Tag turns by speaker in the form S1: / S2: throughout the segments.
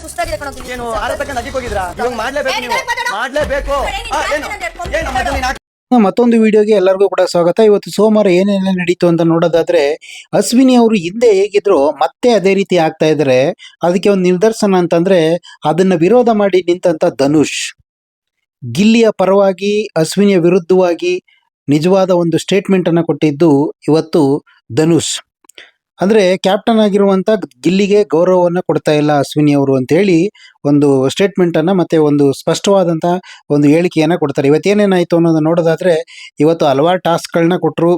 S1: ಸುಸ್ತಾಗಿದೆ ಕಣೋ ಗಿಲ್ಲಿ.
S2: ಏನು ಆರತಕ್ಕ ನದಿಗೆ ಹೋಗಿದ್ರಾ? ಇವಾಗ ಮಾಡ್ಲೇಬೇಕು, ನೀವು ಮಾಡ್ಲೇಬೇಕು. ಏನು ಮೊದಲು
S3: ಮತ್ತೊಂದು ವಿಡಿಯೋಗೆ ಎಲ್ಲರಿಗೂ ಕೂಡ ಸ್ವಾಗತ. ಇವತ್ತು ಸೋಮವಾರ ಏನೇನೆಲ್ಲ ನಡೀತು ಅಂತ ನೋಡೋದಾದ್ರೆ, ಅಶ್ವಿನಿ ಅವರು ಹಿಂದೆ ಹೇಗಿದ್ರು ಮತ್ತೆ ಅದೇ ರೀತಿ ಆಗ್ತಾ ಇದ್ದಾರೆ. ಅದಕ್ಕೆ ಒಂದು ನಿದರ್ಶನ ಅಂತಂದ್ರೆ ಅದನ್ನ ವಿರೋಧ ಮಾಡಿ ನಿಂತಂತ ಧನುಷ್ ಗಿಲ್ಲಿಯ ಪರವಾಗಿ ಅಶ್ವಿನಿಯ ವಿರುದ್ಧವಾಗಿ ನಿಜವಾದ ಒಂದು ಸ್ಟೇಟ್ಮೆಂಟ್ ಅನ್ನ ಕೊಟ್ಟಿದ್ದು ಇವತ್ತು ಧನುಷ್. ಅಂದ್ರೆ ಕ್ಯಾಪ್ಟನ್ ಆಗಿರುವಂತ ಗಿಲ್ಲಿಗೆ ಗೌರವವನ್ನ ಕೊಡ್ತಾ ಇಲ್ಲ ಅಶ್ವಿನಿ ಅವರು ಅಂತ ಹೇಳಿ ಒಂದು ಸ್ಟೇಟ್ಮೆಂಟ್ ಅನ್ನ ಮತ್ತೆ ಒಂದು ಸ್ಪಷ್ಟವಾದಂತ ಒಂದು ಹೇಳಿಕೆಯನ್ನ ಕೊಡ್ತಾರೆ. ಇವತ್ತೇನೇನಾಯ್ತು ಅನ್ನೋದನ್ನ ನೋಡೋದಾದ್ರೆ, ಇವತ್ತು ಹಲವಾರು ಟಾಸ್ಕ್ಗಳನ್ನ ಕೊಟ್ಟರು.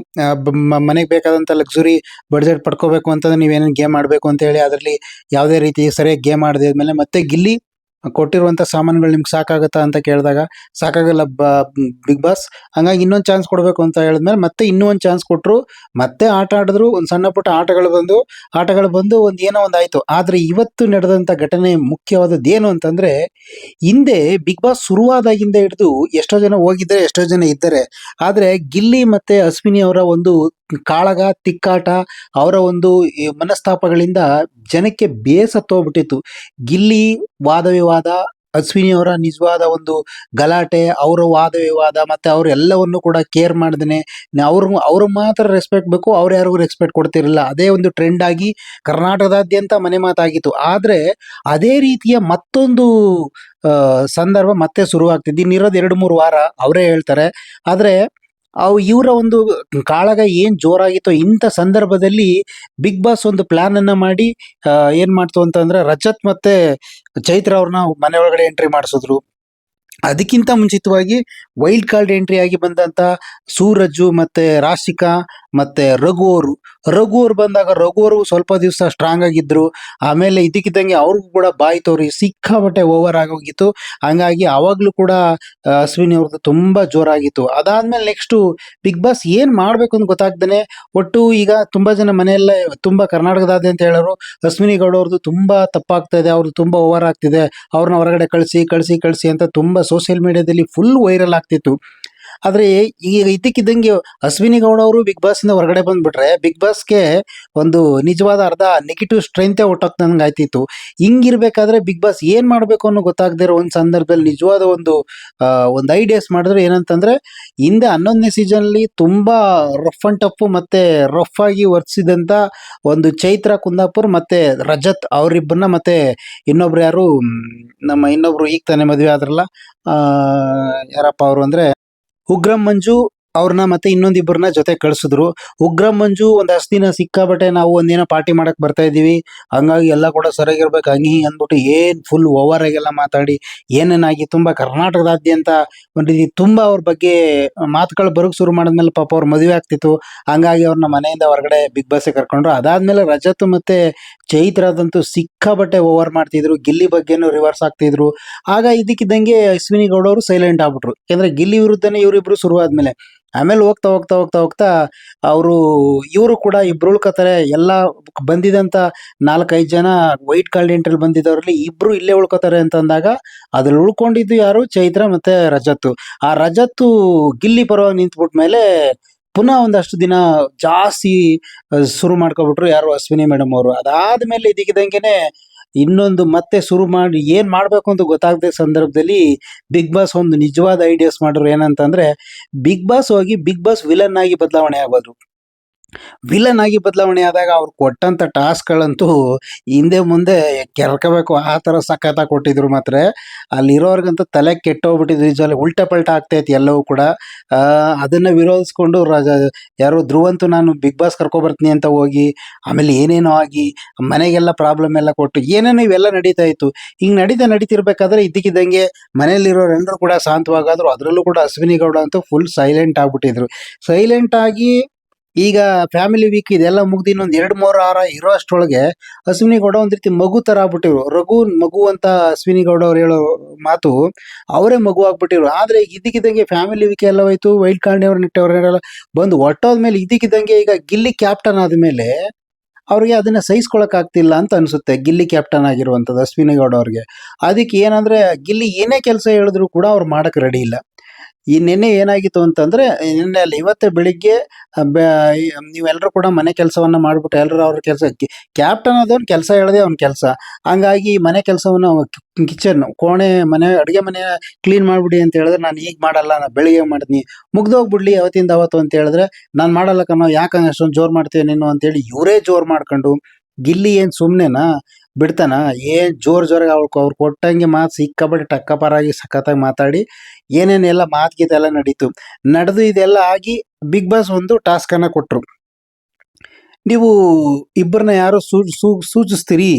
S3: ಮನೆಗೆ ಬೇಕಾದಂತ ಲಕ್ಸುರಿ ಬಡ್ಜೆಟ್ ಪಡ್ಕೋಬೇಕು ಅಂತಂದ್ರೆ ನೀವೇನೇನು ಗೇಮ್ ಆಡಬೇಕು ಅಂತ ಹೇಳಿ ಅದರಲ್ಲಿ ಯಾವುದೇ ರೀತಿ ಸರಿಯಾಗಿ ಗೇಮ್ ಆಡದೆ ಆದ್ಮೇಲೆ ಮತ್ತೆ ಗಿಲ್ಲಿ ಕೊಟ್ಟಿರುವಂಥ ಸಾಮಾನುಗಳು ನಿಮ್ಗೆ ಸಾಕಾಗುತ್ತಾ ಅಂತ ಕೇಳಿದಾಗ ಸಾಕಾಗಲ್ಲ ಬಿಗ್ ಬಾಸ್, ಹಂಗಾಗಿ ಇನ್ನೊಂದು ಚಾನ್ಸ್ ಕೊಡಬೇಕು ಅಂತ ಹೇಳಿದ್ಮೇಲೆ ಮತ್ತೆ ಇನ್ನೂ ಒಂದು ಚಾನ್ಸ್ ಕೊಟ್ಟರು. ಮತ್ತೆ ಆಟ ಆಡಿದ್ರು, ಒಂದು ಸಣ್ಣ ಪುಟ್ಟ ಆಟಗಳು ಬಂದು ಒಂದು ಏನೋ ಒಂದು ಆಯಿತು. ಆದರೆ ಇವತ್ತು ನಡೆದಂಥ ಘಟನೆ ಮುಖ್ಯವಾದದ್ದು ಏನು ಅಂತಂದರೆ, ಹಿಂದೆ ಬಿಗ್ ಬಾಸ್ ಶುರುವಾದಾಗಿಂದ ಹಿಡಿದು ಎಷ್ಟೋ ಜನ ಹೋಗಿದ್ದಾರೆ, ಎಷ್ಟೋ ಜನ ಇದ್ದಾರೆ. ಆದರೆ ಗಿಲ್ಲಿ ಮತ್ತು ಅಶ್ವಿನಿ ಅವರ ಒಂದು ಕಾಳಗ ತಿಕ್ಕಾಟ, ಅವರ ಒಂದು ಮನಸ್ತಾಪಗಳಿಂದ ಜನಕ್ಕೆ ಬೇಸತ್ತೋಗ್ಬಿಟ್ಟಿತ್ತು. ಗಿಲ್ಲಿ ವಾದ ವಿವಾದ, ಅಶ್ವಿನಿ ಅವರ ನಿಜವಾದ ಒಂದು ಗಲಾಟೆ, ಅವರ ವಾದ ವಿವಾದ, ಮತ್ತೆ ಅವರೆಲ್ಲವನ್ನು ಕೂಡ ಕೇರ್ ಮಾಡ್ದೇನೆ ಅವ್ರು ಮಾತ್ರ ರೆಸ್ಪೆಕ್ಟ್ ಬೇಕು, ಅವ್ರು ಯಾರಿಗೂ ರೆಸ್ಪೆಕ್ಟ್ ಕೊಡ್ತಿರಲಿಲ್ಲ. ಅದೇ ಒಂದು ಟ್ರೆಂಡ್ ಆಗಿ ಕರ್ನಾಟಕದಾದ್ಯಂತ ಮನೆ ಮಾತಾಗಿತ್ತು. ಆದರೆ ಅದೇ ರೀತಿಯ ಮತ್ತೊಂದು ಸಂದರ್ಭ ಮತ್ತೆ ಶುರುವಾಗ್ತಿದ್ದು, ಇನ್ನಿರೋದು 2-3 ವಾರ ಅವರೇ ಹೇಳ್ತಾರೆ. ಆದರೆ ಇವರ ಒಂದು ಕಾಳಗ ಏನ್ ಜೋರಾಗಿತ್ತು. ಇಂಥ ಸಂದರ್ಭದಲ್ಲಿ ಬಿಗ್ ಬಾಸ್ ಒಂದು ಪ್ಲಾನ್ ಅನ್ನ ಮಾಡಿ ಏನ್ ಮಾಡ್ತು ಅಂತಂದ್ರೆ, ರಜತ್ ಮತ್ತೆ ಚೈತ್ರ ಅವ್ರನ್ನ ಮನೆ ಒಳಗಡೆ ಎಂಟ್ರಿ ಮಾಡಿಸಿದ್ರು. ಅದಕ್ಕಿಂತ ಮುಂಚಿತವಾಗಿ ವೈಲ್ಡ್ ಕಾರ್ಡ್ ಎಂಟ್ರಿ ಆಗಿ ಬಂದಂತ ಸೂರಜ್ ಮತ್ತೆ ರಾಶಿಕಾ ಮತ್ತೆ ರಘು ಅವರು ಬಂದಾಗ ರಘು ಅವರು ಸ್ವಲ್ಪ ದಿವಸ ಸ್ಟ್ರಾಂಗ್ ಆಗಿದ್ರು. ಆಮೇಲೆ ಇದಕ್ಕಿದ್ದಂಗೆ ಅವ್ರಿಗೂ ಕೂಡ ಬಾಯಿ ತೋರಿ ಸಿಕ್ಕಾಬಟ್ಟೆ ಓವರ್ ಆಗೋಗಿತ್ತು. ಹಂಗಾಗಿ ಅವಾಗ್ಲೂ ಕೂಡ ಅಶ್ವಿನಿ ಅವ್ರದ್ದು ತುಂಬಾ ಜೋರಾಗಿತ್ತು. ಅದಾದ್ಮೇಲೆ ನೆಕ್ಸ್ಟ್ ಬಿಗ್ ಬಾಸ್ ಏನ್ ಮಾಡ್ಬೇಕು ಅಂತ ಗೊತ್ತಾಗ್ದೇನೆ, ಒಟ್ಟು ಈಗ ತುಂಬಾ ಜನ ಮನೆಯಲ್ಲೇ ತುಂಬಾ ಕರ್ನಾಟಕದಾದ್ಯಂತ ಹೇಳೋರು ಅಶ್ವಿನಿ ಗೌಡ ಅವ್ರದ್ದು ತುಂಬಾ ತಪ್ಪಾಗ್ತಾ ಇದೆ, ಅವ್ರದ್ದು ತುಂಬಾ ಓವರ್ ಆಗ್ತಿದೆ, ಅವ್ರನ್ನ ಹೊರಗಡೆ ಕಳಿಸಿ ಅಂತ ತುಂಬಾ ಸೋಷಿಯಲ್ ಮೀಡಿಯಾದಲ್ಲಿ ಫುಲ್ ವೈರಲ್ ಆಗ್ತಿತ್ತು. ಆದರೆ ಈಗ ಇದಕ್ಕಿದ್ದಂಗೆ ಅಶ್ವಿನಿ ಗೌಡ ಅವರು ಬಿಗ್ ಬಾಸ್ನಿಂದ ಹೊರಗಡೆ ಬಂದ್ಬಿಟ್ರೆ ಬಿಗ್ ಬಾಸ್ಗೆ ಒಂದು ನಿಜವಾದ ಅರ್ಧ ನೆಗೆಟಿವ್ ಸ್ಟ್ರೆಂತೇ ಒಟ್ಟೋಗ್ತಂಗೆ ಆಯ್ತಿತ್ತು. ಹಿಂಗಿರ್ಬೇಕಾದ್ರೆ ಬಿಗ್ ಬಾಸ್ ಏನು ಮಾಡಬೇಕು ಅನ್ನೋ ಗೊತ್ತಾಗದೇ ಇರೋ ಒಂದು ಸಂದರ್ಭದಲ್ಲಿ ನಿಜವಾದ ಒಂದು ಐಡಿಯಾಸ್ ಮಾಡಿದ್ರು. ಏನಂತಂದ್ರೆ, ಹಿಂದೆ 11ನೇ ಸೀಸನ್ಲಿ ತುಂಬ ರಫ್ ಅಂಡ್ ಟಫ್ ಮತ್ತೆ ರಫ್ ಆಗಿ ವರ್ತಿಸಿದಂಥ ಒಂದು ಚೈತ್ರ ಕುಂದಾಪುರ್ ಮತ್ತೆ ರಜತ್ ಅವರಿಬ್ಬರನ್ನ, ಮತ್ತೆ ಇನ್ನೊಬ್ರು ಯಾರು ಇನ್ನೊಬ್ರು ಈಗ ತಾನೇ ಮದುವೆ ಆದ್ರಲ್ಲ, ಯಾರಪ್ಪ ಅವರು ಅಂದ್ರೆ ಉಗ್ರಂ ಮಂಜು ಅವ್ರನ್ನ ಮತ್ತೆ ಇನ್ನೊಂದಿಬ್ಬರನ್ನ ಜೊತೆ ಕಳಿಸಿದ್ರು. ಉಗ್ರಂ ಮಂಜು ಒಂದಷ್ಟು ದಿನ ಸಿಕ್ಕಾಬಟ್ಟೆ ನಾವು ಒಂದೇನೋ ಪಾರ್ಟಿ ಮಾಡಕ್ ಬರ್ತಾ ಇದೀವಿ, ಹಂಗಾಗಿ ಎಲ್ಲ ಕೂಡ ಸರಿಯಾಗಿರ್ಬೇಕು ಹಂಗೆ ಹಿಂಗೆ ಅಂದ್ಬಿಟ್ಟು ಏನ್ ಫುಲ್ ಓವರ್ ಆಗೆಲ್ಲ ಮಾತಾಡಿ ಏನೇನಾಗಿ ತುಂಬಾ ಕರ್ನಾಟಕದಾದ್ಯಂತ ಒಂದು ರೀತಿ ತುಂಬಾ ಅವ್ರ ಬಗ್ಗೆ ಮಾತುಗಳು ಬರೋಕ್ ಶುರು ಮಾಡಿದ್ಮೇಲೆ ಪಾಪ ಅವ್ರ ಮದುವೆ ಆಗ್ತಿತ್ತು. ಹಂಗಾಗಿ ಅವ್ರನ್ನ ಮನೆಯಿಂದ ಹೊರಗಡೆ ಬಿಗ್ ಬಾಸ್ಗೆ ಕರ್ಕೊಂಡ್ರು. ಅದಾದ್ಮೇಲೆ ರಜತ್ ಮತ್ತೆ ಚೈತ್ರದಂತೂ ಸಿಕ್ಕಾಬಟ್ಟೆ ಓವರ್ ಮಾಡ್ತಿದ್ರು, ಗಿಲ್ಲಿ ಬಗ್ಗೆನೂ ರಿವರ್ಸ್ ಆಗ್ತಿದ್ರು. ಆಗ ಇದಕ್ಕಿದ್ದಂಗೆ ಅಶ್ವಿನಿ ಗೌಡ ಅವರು ಸೈಲೆಂಟ್ ಆಗ್ಬಿಟ್ರು. ಯಾಕಂದ್ರೆ ಗಿಲ್ಲಿ ವಿರುದ್ಧನೇ ಇವರಿಬ್ರು ಶುರುವಾದ್ಮೇಲೆ ಆಮೇಲೆ ಹೋಗ್ತಾ ಇವರು ಕೂಡ ಇಬ್ರು ಉಳ್ಕೋತಾರೆ. ಎಲ್ಲ ಬಂದಿದಂತ 4-5 ಜನ ವೈಟ್ ಕಾರ್ಡ್ ಎಂಟ್ರಿ ಬಂದಿದ್ದವರಲ್ಲಿ ಇಬ್ರು ಇಲ್ಲೇ ಉಳ್ಕೋತಾರೆ ಅಂತ ಅಂದಾಗ ಅದ್ರಲ್ಲಿ ಉಳ್ಕೊಂಡಿದ್ದು ಯಾರು? ಚೈತ್ರ ಮತ್ತೆ ರಜತ್ತು. ಆ ರಜತ್ತು ಗಿಲ್ಲಿ ಪರವಾಗಿ ನಿಂತ್ಬಿಟ್ಮೇಲೆ ಪುನಃ ಒಂದಷ್ಟು ದಿನ ಜಾಸ್ತಿ ಶುರು ಮಾಡ್ಕೊಬಿಟ್ರು ಯಾರು? ಅಶ್ವಿನಿ ಮೇಡಮ್ ಅವರು. ಅದಾದ್ಮೇಲೆ ಇದಕ್ಕಿದಂಗೆನೆ ಇನ್ನೊಂದು ಮತ್ತೆ ಶುರು ಮಾಡಿ ಏನ್ ಮಾಡ್ಬೇಕು ಅಂತ ಗೊತ್ತಾಗದ ಸಂದರ್ಭದಲ್ಲಿ ಬಿಗ್ ಬಾಸ್ ಒಂದು ನಿಜವಾದ ಐಡಿಯಾಸ್ ಮಾಡಿದ್ರು. ಏನಂತಂದ್ರೆ, ಬಿಗ್ ಬಾಸ್ ಹೋಗಿ ಬಿಗ್ ಬಾಸ್ ವಿಲನ್ ಆಗಿ ಬದಲಾವಣೆ ಆಗೋದು. ವಿಲನ್ ಆಗಿ ಬದಲಾವಣೆ ಆದಾಗ ಅವ್ರು ಕೊಟ್ಟಂತ ಟಾಸ್ಕ್ಗಳಂತೂ ಹಿಂದೆ ಮುಂದೆ ಕೆರ್ಕೋಬೇಕು ಆ ಥರ ಸಖತ್ತಾಗಿ ಕೊಟ್ಟಿದ್ರು. ಮಾತ್ರ ಅಲ್ಲಿರೋರ್ಗಂತೂ ತಲೆ ಕೆಟ್ಟೋಗ್ಬಿಟ್ಟಿದ್ರು. ನಿಜವಾಗ್ಲೂ ಉಲ್ಟಾ ಪಲ್ಟಾ ಆಗ್ತೈತಿ ಎಲ್ಲವೂ ಕೂಡ. ಅದನ್ನ ವಿರೋಧಿಸ್ಕೊಂಡು ಯಾರೋ ಧ್ರುವಂತೂ ನಾನು ಬಿಗ್ ಬಾಸ್ ಕರ್ಕೊಬರ್ತೀನಿ ಅಂತ ಹೋಗಿ ಆಮೇಲೆ ಏನೇನೋ ಆಗಿ ಮನೆಗೆಲ್ಲ ಪ್ರಾಬ್ಲಮ್ ಎಲ್ಲ ಕೊಟ್ಟು ಏನೇನೋ ಇವೆಲ್ಲ ನಡೀತಾ ಇತ್ತು. ಹಿಂಗೆ ನಡೀತಿರ್ಬೇಕಾದ್ರೆ ಇದಕ್ಕಿದ್ದಂಗೆ ಮನೆಯಲ್ಲಿರೋರೆಲ್ಲರೂ ಕೂಡ ಶಾಂತವಾಗಾದ್ರು. ಅದರಲ್ಲೂ ಕೂಡ ಅಶ್ವಿನಿ ಗೌಡ ಅಂತೂ ಫುಲ್ ಸೈಲೆಂಟ್ ಆಗ್ಬಿಟ್ಟಿದ್ರು. ಸೈಲೆಂಟ್ ಆಗಿ ಈಗ ಫ್ಯಾಮಿಲಿ ವೀಕ್ ಇದೆಲ್ಲ ಮುಗ್ದು ಇನ್ನೊಂದು 2-3 ವಾರ ಇರೋ ಅಷ್ಟರೊಳಗೆ ಅಶ್ವಿನಿ ಗೌಡ ಒಂದ್ ರೀತಿ ಮಗು ತರ ಆಗ್ಬಿಟ್ಟಿರು. ಮಗು ಅಂತ ಅಶ್ವಿನಿ ಗೌಡ ಅವ್ರು ಹೇಳೋ ಮಾತು, ಅವರೇ ಮಗು ಆಗ್ಬಿಟ್ಟಿರು. ಆದ್ರೆ ಇದಕ್ಕಿದ್ದಂಗೆ ಫ್ಯಾಮಿಲಿ ವೀಕ್ ಎಲ್ಲ ಹೋಯ್ತು, ವೈಲ್ಡ್ ಕಾರ್ಡ್ ನಿಟ್ಟವ್ರನ್ನೆಲ್ಲ ಬಂದು ಒಟ್ಟೋದ್ಮೇಲೆ ಇದಕ್ಕಿದ್ದಂಗೆ ಈಗ ಗಿಲ್ಲಿ ಕ್ಯಾಪ್ಟನ್ ಆದ್ಮೇಲೆ ಅವ್ರಿಗೆ ಅದನ್ನ ಸಹಿಸ್ಕೊಳಕ್ ಆಗ್ತಿಲ್ಲ ಅಂತ ಅನ್ಸುತ್ತೆ. ಗಿಲ್ಲಿ ಕ್ಯಾಪ್ಟನ್ ಆಗಿರುವಂತದ್ದು ಅಶ್ವಿನಿ ಗೌಡ ಅವ್ರಿಗೆ. ಅದಕ್ಕೆ ಏನಂದ್ರೆ, ಗಿಲ್ಲಿ ಏನೇ ಕೆಲಸ ಹೇಳಿದ್ರು ಕೂಡ ಅವ್ರು ಮಾಡಕ್ ರೆಡಿ ಇಲ್ಲ. ಈ ನಿನ್ನೆ ಏನಾಗಿತ್ತು ಅಂತಂದ್ರೆ, ನಿನ್ನೆ ಅಲ್ಲ ಇವತ್ತೇ ಬೆಳಿಗ್ಗೆ ನೀವೆಲ್ಲರೂ ಕೂಡ ಮನೆ ಕೆಲಸವನ್ನ ಮಾಡ್ಬಿಟ್ಟು ಎಲ್ಲರೂ ಅವ್ರ ಕೆಲಸ, ಕ್ಯಾಪ್ಟನ್ ಆದವ್ನ ಕೆಲಸ ಹೇಳದೆ ಅವ್ನ ಕೆಲಸ. ಹಂಗಾಗಿ ಮನೆ ಕೆಲಸವನ್ನ ಕಿಚನ್ ಕೋಣೆ ಮನೆ ಅಡುಗೆ ಮನೆ ಕ್ಲೀನ್ ಮಾಡ್ಬಿಡಿ ಅಂತ ಹೇಳಿದ್ರೆ, ನಾನು ಈಗ ಮಾಡಲ್ಲ, ನಾನು ಬೆಳಿಗ್ಗೆ ಮಾಡ್ತೀನಿ, ಮುಗ್ದೋಗ್ಬಿಡ್ಲಿ ಅವತ್ತಿಂದ ಅವತ್ತು ಅಂತ ಹೇಳಿದ್ರೆ, ನಾನು ಮಾಡಲ್ಲ ಕಣೋ, ಯಾಕಂದ್ರೆ ಅಷ್ಟೊಂದು ಜೋರು ಮಾಡ್ತೀಯ ನೀನು ಅಂತೇಳಿ ಇವರೇ ಜೋರು ಮಾಡ್ಕೊಂಡು, ಗಿಲ್ಲಿ ಏನು ಸುಮ್ಮನೆನಾ ಬಿಡ್ತಾನ? ಏನ್ ಜೋರಾಗಿ ಅವ್ರು ಕೊಟ್ಟಂಗೆ ಮಾತು ಸಿಕ್ಕಾಪಟ್ಟೆ ಟಕ್ಕಪರಾಗಿ ಸಖತ್ತಾಗಿ ಮಾತಾಡಿ ಏನೇನೆಲ್ಲ ಮಾತುಗೀತೆ ಎಲ್ಲ ನಡೀತು. ನಡೆದು ಇದೆಲ್ಲ ಆಗಿ ಬಿಗ್ ಬಾಸ್ ಒಂದು ಟಾಸ್ಕ್ ಅನ್ನ ಕೊಟ್ರು. ನೀವು ಇಬ್ಬರನ್ನ ಯಾರು ಸೂಚಿಸ್ತೀರಿ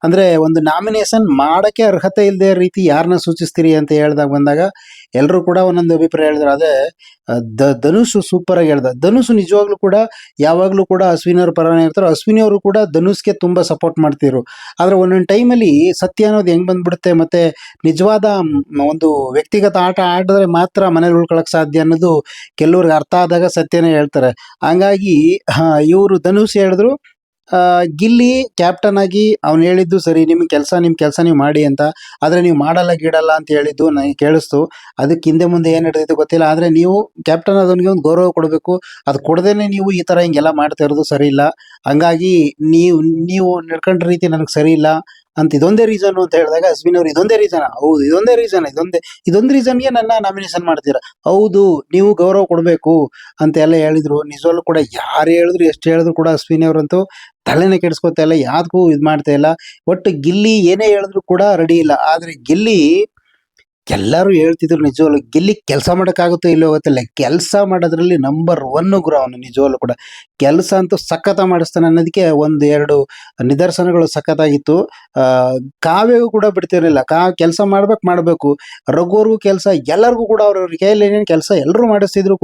S3: ಅಂದ್ರೆ, ಒಂದು ನಾಮಿನೇಷನ್ ಮಾಡಕ್ಕೆ ಅರ್ಹತೆ ಇಲ್ಲದೆ ರೀತಿ ಯಾರನ್ನ ಸೂಚಿಸ್ತೀರಿ ಅಂತ ಹೇಳ್ದಾಗ ಬಂದಾಗ ಎಲ್ಲರೂ ಕೂಡ ಒಂದೊಂದು ಅಭಿಪ್ರಾಯ ಹೇಳಿದ್ರು. ಅದೇ ಧನುಷ್ ಸೂಪರ್ ಆಗಿ ಹೇಳ್ದ. ಧನುಷ್ ನಿಜವಾಗ್ಲೂ ಕೂಡ ಯಾವಾಗಲೂ ಕೂಡ ಅಶ್ವಿನಿ ಅವ್ರ ಪರನೇ ಇರ್ತಾರೆ. ಅಶ್ವಿನಿ ಅವರು ಕೂಡ ಧನುಷ್ಗೆ ತುಂಬಾ ಸಪೋರ್ಟ್ ಮಾಡ್ತಿದ್ರು. ಆದ್ರೆ ಒಂದೊಂದು ಟೈಮಲ್ಲಿ ಸತ್ಯ ಅನ್ನೋದು ಹೆಂಗ್ ಬಂದ್ಬಿಡುತ್ತೆ, ಮತ್ತೆ ನಿಜವಾದ ಒಂದು ವ್ಯಕ್ತಿಗತ ಆಟ ಆಡಿದ್ರೆ ಮಾತ್ರ ಮನೇಲಿ ಉಳ್ಕೊಳಕ್ ಸಾಧ್ಯ ಅನ್ನೋದು ಕೆಲವ್ರಿಗೆ ಅರ್ಥ ಆದಾಗ ಸತ್ಯನೇ ಹೇಳ್ತಾರೆ. ಹಂಗಾಗಿ ಇವರು ಧನುಷ್ ಹೇಳಿದ್ರು, ಗಿಲ್ಲಿ ಕ್ಯಾಪ್ಟನ್ ಆಗಿ ಅವ್ನು ಹೇಳಿದ್ದು ಸರಿ, ನಿಮ್ಮ ಕೆಲಸ ನೀವು ಮಾಡಿ ಅಂತ. ಆದರೆ ನೀವು ಮಾಡಲ್ಲ ಗೀಡಲ್ಲ ಅಂತ ಹೇಳಿದ್ದು ನನಗೆ ಕೇಳಿಸ್ತು. ಅದಕ್ಕೆ ಹಿಂದೆ ಮುಂದೆ ಏನು ನಡೆದಿತ್ತು ಗೊತ್ತಿಲ್ಲ. ಆದರೆ ನೀವು ಕ್ಯಾಪ್ಟನ್ ಆದವನಿಗೆ ಒಂದು ಗೌರವ ಕೊಡಬೇಕು. ಅದು ಕೊಡದೇನೆ ನೀವು ಈ ಥರ ಹಿಂಗೆಲ್ಲ ಮಾಡ್ತಾ ಇರೋದು ಸರಿ ಇಲ್ಲ. ಹಂಗಾಗಿ ನೀವು ನಡ್ಕೊಂಡ ರೀತಿ ನನಗೆ ಸರಿ ಇಲ್ಲ ಅಂತ ಇದೊಂದೇ ರೀಸನ್ ಅಂತ ಹೇಳಿದಾಗ ಅಶ್ವಿನ್ ಅವ್ರು ಇದೊಂದೇ ರೀಸನ್, ಹೌದು ಇದೊಂದೇ ರೀಸನ್, ಇದೊಂದು ರೀಸನ್ಗೆ ನನ್ನ ನಾಮಿನೇಷನ್ ಮಾಡ್ತೀರಾ, ಹೌದು ನೀವು ಗೌರವ ಕೊಡಬೇಕು ಅಂತ ಎಲ್ಲ ಹೇಳಿದ್ರು. ನಿಜವಲ್ಲೂ ಕೂಡ ಯಾರು ಹೇಳಿದ್ರು ಎಷ್ಟು ಹೇಳಿದ್ರು ಕೂಡ ಅಶ್ವಿನಿ ಅವರಂತೂ ತಲೆನೇ ಕೆಡಿಸ್ಕೊತಾ ಇಲ್ಲ, ಯಾವ್ದಕ್ಕೂ ಇದು ಮಾಡ್ತಾ ಇಲ್ಲ. ಒಟ್ಟು ಗಿಲ್ಲಿ ಏನೇ ಹೇಳಿದ್ರು ಕೂಡ ರೆಡಿ ಇಲ್ಲ. ಆದ್ರೆ ಗಿಲ್ಲಿ ಎಲ್ಲರೂ ಹೇಳ್ತಿದ್ರು, ನಿಜವಲ್ಲೂ ಗಿಲ್ಲಿ ಕೆಲಸ ಮಾಡೋಕ್ಕಾಗುತ್ತೋ ಇಲ್ಲೋ ಗೊತ್ತಿಲ್ಲ, ಕೆಲಸ ಮಾಡೋದ್ರಲ್ಲಿ ನಂಬರ್ 1 ಗುರು ಅವನು. ನಿಜವಲ್ಲೂ ಕೂಡ ಕೆಲಸ ಅಂತೂ ಸಖತ್ತ ಮಾಡಿಸ್ತಾನೆ ಅನ್ನೋದಕ್ಕೆ ಒಂದು ಎರಡು ನಿದರ್ಶನಗಳು ಸಖತ್ತಾಗಿತ್ತು. ಕಾವ್ಯಗೂ ಕೂಡ ಬಿಡ್ತಿರಲಿಲ್ಲ, ಕೆಲಸ ಮಾಡಬೇಕು. ರಘುವರ್ಗೂ ಕೆಲಸ, ಎಲ್ಲರಿಗೂ ಕೂಡ ಅವ್ರವ್ರ ಕೈಯಲ್ಲಿ ಏನೇನು ಕೆಲಸ ಎಲ್ಲರೂ ಮಾಡ್ತಿದ್ರು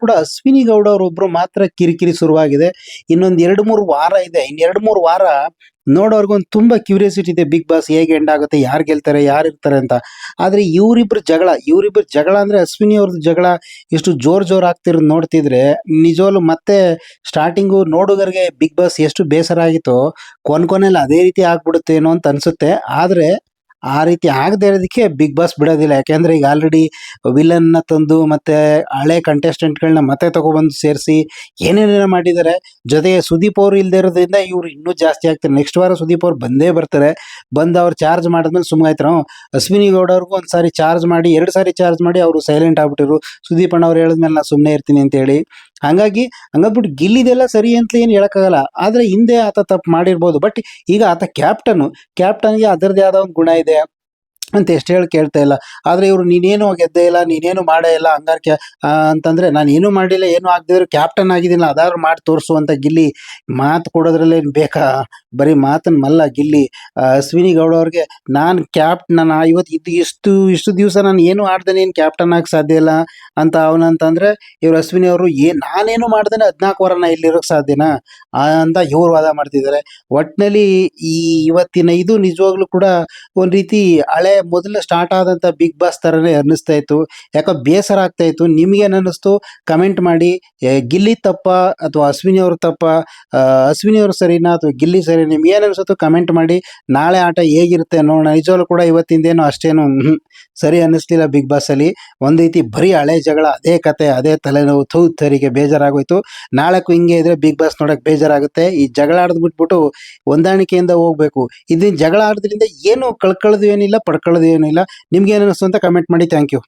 S3: ಕೂಡ ಅಶ್ವಿನಿ ಗೌಡ ಅವರೊಬ್ರು ಮಾತ್ರ ಕಿರಿಕಿರಿ ಶುರುವಾಗಿದೆ. ಇನ್ನೊಂದು 2-3 ವಾರ ಇದೆ. ಇನ್ನು 2-3 ವಾರ ನೋಡೋರ್ಗೊಂದು ತುಂಬಾ ಕ್ಯೂರಿಯಾಸಿಟಿ ಇದೆ, ಬಿಗ್ ಬಾಸ್ ಹೇಗೆ ಎಂಡ್ ಆಗುತ್ತೆ, ಯಾರು ಗೆಲ್ತಾರೆ, ಯಾರು ಇರ್ತಾರೆ ಅಂತ. ಆದ್ರೆ ಇವರಿಬ್ರು ಜಗಳ ಅಂದ್ರೆ ಅಶ್ವಿನಿ ಅವ್ರದ್ದು ಜಗಳ ಎಷ್ಟು ಜೋರ್ ಆಗ್ತಿರೋದು ನೋಡ್ತಿದ್ರೆ ನಿಜವಲ್ಲೂ ಮತ್ತೆ ಸ್ಟಾರ್ಟಿಂಗು ನೋಡುಗರಿಗೆ ಬಿಗ್ ಬಾಸ್ ಎಷ್ಟು ಬೇಸರ ಆಗಿತ್ತೋ ಕೊನೆಯಲ್ಲಿ ಅದೇ ರೀತಿ ಆಗ್ಬಿಡುತ್ತೇನೋ ಅಂತ ಅನ್ಸುತ್ತೆ. ಆದ್ರೆ ಆ ರೀತಿ ಆಗದೆ ಇರೋದಕ್ಕೆ ಬಿಗ್ ಬಾಸ್ ಬಿಡೋದಿಲ್ಲ. ಯಾಕೆಂದ್ರೆ ಈಗ ಆಲ್ರೆಡಿ ವಿಲನ್ನ ತಂದು ಮತ್ತೆ ಹಳೆ ಕಂಟೆಸ್ಟೆಂಟ್ಗಳನ್ನ ಮತ್ತೆ ತಗೊಬಂದು ಸೇರಿಸಿ ಏನೇನೇನೋ ಮಾಡಿದ್ದಾರೆ. ಜೊತೆಗೆ ಸುದೀಪ್ ಅವರು ಇಲ್ಲದೆ ಇರೋದ್ರಿಂದ ಇವ್ರು ಇನ್ನೂ ಜಾಸ್ತಿ ಆಗ್ತಾರೆ. ನೆಕ್ಸ್ಟ್ ವಾರ ಸುದೀಪ್ ಅವ್ರು ಬಂದೇ ಬರ್ತಾರೆ. ಬಂದು ಅವ್ರು ಚಾರ್ಜ್ ಮಾಡಿದ್ಮೇಲೆ ಸುಮ್ಮನಾಯ್ತಾರೆ. ಅಶ್ವಿನಿ ಗೌಡ ಅವ್ರಿಗೂ ಒಂದು ಸಾರಿ ಚಾರ್ಜ್ ಮಾಡಿ, 2 ಸಾರಿ ಚಾರ್ಜ್ ಮಾಡಿ ಅವರು ಸೈಲೆಂಟ್ ಆಗ್ಬಿಟ್ಟಿರು. ಸುದೀಪ್ ಅಣ್ಣ ಅವ್ರು ಹೇಳಿದ್ಮೇಲೆ ನಾನು ಸುಮ್ಮನೆ ಇರ್ತೀನಿ ಅಂತೇಳಿ. ಹಂಗಾಗ್ಬಿಟ್ಟು ಗಿಲ್ಲಿದೆಲ್ಲ ಸರಿ ಅಂತ ಏನು ಹೇಳಕ್ಕಾಗಲ್ಲ. ಆದ್ರೆ ಹಿಂದೆ ಆತ ತಪ್ಪು ಮಾಡಿರ್ಬೋದು. ಬಟ್ ಈಗ ಆತ ಕ್ಯಾಪ್ಟನ್ಗೆ ಅದರದೇ ಆದ ಒಂದು ಗುಣ ಇದೆ ಅಂತ ಎಷ್ಟು ಹೇಳಿ ಕೇಳ್ತಾ ಇಲ್ಲ. ಆದ್ರೆ ಇವರು ನೀನೇನು ಗೆದ್ದೇ ಇಲ್ಲ, ನೀನೇನು ಮಾಡೇ ಇಲ್ಲ ಹಂಗಾರ್ಕೆ ಅಂತಂದ್ರೆ, ನಾನು ಏನು ಮಾಡಿಲ್ಲ, ಏನು ಆಗದಿದ್ರು ಕ್ಯಾಪ್ಟನ್ ಆಗಿದ್ದೀನಿ, ಅದಾದ್ರು ಮಾಡಿ ತೋರಿಸು ಅಂತ ಗಿಲ್ಲಿ ಮಾತು ಕೊಡೋದ್ರಲ್ಲೇ ಬೇಕಾ? ಬರೀ ಮಾತನ್ನ ಮಲ್ಲ ಗಿಲ್ಲಿ. ಅಶ್ವಿನಿ ಗೌಡ ಅವ್ರಿಗೆ ನಾನು ಇವತ್ತು ಇಷ್ಟು ದಿವಸ ನಾನು ಏನು ಆಡ್ದೇನೆ ಏನು ಕ್ಯಾಪ್ಟನ್ ಆಗಿ ಸಾಧ್ಯ ಇಲ್ಲ ಅಂತ ಅವನಂತಂದ್ರೆ, ಇವ್ರು ಅಶ್ವಿನಿ ಅವರು ನಾನೇನು ಮಾಡ್ದೇನೆ 14 ವಾರ ನಾ ಇಲ್ಲಿರೋಕೆ ಸಾಧ್ಯನಾ ಅಂತ ಇವ್ರು ವಾದ ಮಾಡ್ತಿದ್ದಾರೆ. ಒಟ್ಟಿನಲ್ಲಿ ಇವತ್ತಿನ ಇದು ನಿಜವಾಗ್ಲೂ ಕೂಡ ಒಂದ್ ರೀತಿ ಹಳೆ ಮೊದಲು ಸ್ಟಾರ್ಟ್ ಆದಂತ ಬಿಗ್ ಬಾಸ್ ತರನೇ ಅನ್ನಿಸ್ತಾ ಇತ್ತು. ಯಾಕೋ ಬೇಸರ ಆಗ್ತಾ ಇತ್ತು. ನಿಮ್ಗೇನು ಅನ್ನಿಸ್ತು ಕಮೆಂಟ್ ಮಾಡಿ. ಗಿಲ್ಲಿ ತಪ್ಪ ಅಥವಾ ಅಶ್ವಿನಿ ಅವರು ತಪ್ಪ, ಅಶ್ವಿನಿ ಅವರು ಸರಿನಾ ಅಥವಾ ಗಿಲ್ಲಿ ಸರಿ, ನಿಮ್ಗೆ ಏನು ಅನ್ಸುತ್ತೋ ಕಮೆಂಟ್ ಮಾಡಿ. ನಾಳೆ ಆಟ ಹೇಗಿರುತ್ತೆ ನೋಡೋಣ. ನಿಜವಾಗ್ಲೂ ಕೂಡ ಇವತ್ತಿಂದೇನು ಅಷ್ಟೇನು ಸರಿ ಅನ್ನಿಸ್ಲಿಲ್ಲ ಬಿಗ್ ಬಾಸ್ ಅಲ್ಲಿ. ಒಂದ್ ರೀತಿ ಬರೀ ಹಳೆ ಜಗಳ, ಅದೇ ಕತೆ, ಅದೇ ತಲೆನೋವು, ತರಿಗೆ ಬೇಜಾರಾಗೋಯ್ತು. ನಾಳಕ್ಕೂ ಹಿಂಗೆ ಇದ್ರೆ ಬಿಗ್ ಬಾಸ್ ನೋಡಕ್ ಬೇಜಾರಾಗುತ್ತೆ. ಈ ಜಗಳ ಆಡದ್ ಬಿಟ್ಬಿಟ್ಟು ಹೊಂದಾಣಿಕೆಯಿಂದ ಹೋಗ್ಬೇಕು. ಇದನ್ನ ಜಗಳ ಆಡೋದ್ರಿಂದ ಏನು ಕಳ್ಕೊಳ್ಳೋದು ಏನಿಲ್ಲ, ಪಡ್ಕೊಳ್ಳೋದು ಏನಿಲ್ಲ. ನಿಮ್ಗೆ ಏನು ಅನಿಸ್ತು ಅಂತ ಕಮೆಂಟ್ ಮಾಡಿ. Thank you.